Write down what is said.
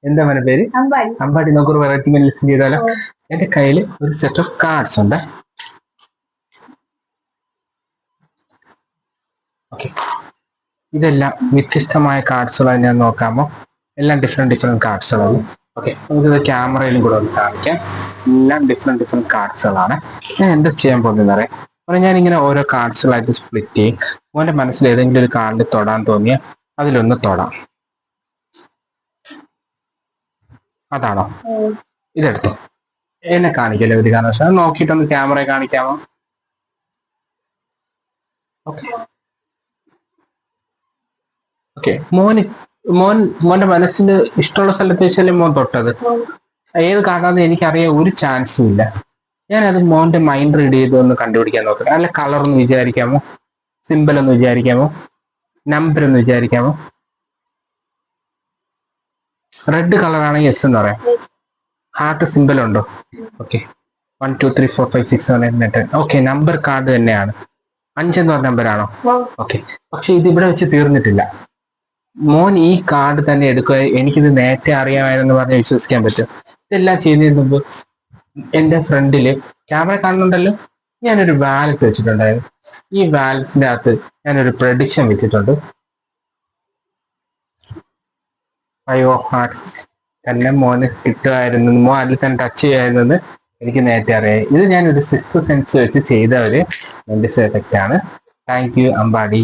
എന്താ മോനെ പേര്? അമ്പാടി. നമുക്കൊരു വെറൈറ്റി മെയിൽ ലിസ്റ്റ് ചെയ്താലോ? എന്റെ കയ്യിൽ ഒരു സെറ്റ് ഓഫ് കാർഡ്സ് ഉണ്ട്. ഓക്കെ, ഇതെല്ലാം വ്യത്യസ്തമായ കാർഡ്സുകളാണ്. ഞാൻ നോക്കാമോ? എല്ലാം ഡിഫറെന്റ് കാർഡ്സുകളാണ്. ഓക്കെ, നമുക്കിത് ക്യാമറയിലും കൂടെ ഒന്ന് കാണിക്കാം. എല്ലാം ഡിഫറെന്റ് കാർഡ്സുകളാണ്. ഞാൻ എന്താ ചെയ്യാൻ പോകുന്നത് അറിയാം? ഞാനിങ്ങനെ ഓരോ കാർഡ്സുകളായിട്ട് സ്പ്ലിറ്റ് ചെയ്യും. മോന്റെ മനസ്സിൽ ഏതെങ്കിലും ഒരു കാർഡിൽ തൊടാൻ തോന്നിയാൽ അതിലൊന്ന് തൊടാം. അതാണോ? ഇതെടുത്തോ. എന്നെ കാണിക്കല്ലേ ഒരു കാരണവശാലും. നോക്കിയിട്ടൊന്ന് ക്യാമറയെ കാണിക്കാമോ? Okay okay. മോന്റെ മനസ്സിന് ഇഷ്ടമുള്ള സ്ഥലത്ത് വെച്ചല്ലേ മോൻ തൊട്ടത്. ഏത് കാർഡാന്ന് എനിക്കറിയാൻ ഒരു ചാൻസും ഇല്ല. ഞാനത് മോന്റെ മൈൻഡ് റീഡ് ചെയ്ത് ഒന്ന് കണ്ടുപിടിക്കാൻ നോക്കട്ടെ. അല്ല, കളർ ഒന്ന് വിചാരിക്കാമോ? സിമ്പിൾ ഒന്ന് വിചാരിക്കാമോ? നമ്പർ ഒന്ന് വിചാരിക്കാമോ? റെഡ് കളറാണെങ്കിൽ എസ് എന്ന് പറയാം. ഹാർട്ട് സിമ്പിൾ ഉണ്ടോ? ഓക്കെ, 1 2 3 4 5 6 7 8 9 10. ഓക്കെ, നമ്പർ കാർഡ് തന്നെയാണ്. 5 എന്ന് പറഞ്ഞ നമ്പറാണോ? ഓക്കെ, പക്ഷെ ഇത് ഇവിടെ വെച്ച് തീർന്നിട്ടില്ല. മോൻ ഈ കാർഡ് തന്നെ എടുക്കുക. എനിക്കിത് നേരത്തെ അറിയാമായിരുന്നു പറഞ്ഞ് വിശ്വസിക്കാൻ പറ്റും. ഇതെല്ലാം ചെയ്യുന്നതിന് മുമ്പ് എന്റെ ഫ്രണ്ടില് ക്യാമറ കാണുന്നുണ്ടല്ലോ, ഞാനൊരു വാലറ്റ് വെച്ചിട്ടുണ്ടായിരുന്നു. ഈ വാലറ്റിന്റെ അകത്ത് ഞാനൊരു പ്രഡിക്ഷൻ വെച്ചിട്ടുണ്ട്. 5 of hearts തന്നെ മോന് കിട്ടുമായിരുന്നു. മോൻ അതിൽ തന്നെ ടച്ച് ചെയ്യായിരുന്നെന്ന് എനിക്ക് നേരത്തെ അറിയാം. ഇത് ഞാനൊരു 6th സെൻസ് വെച്ച് ചെയ്ത ഒരു മെന്റൽ എഫക്റ്റ് ആണ്. Thank you Ambadi.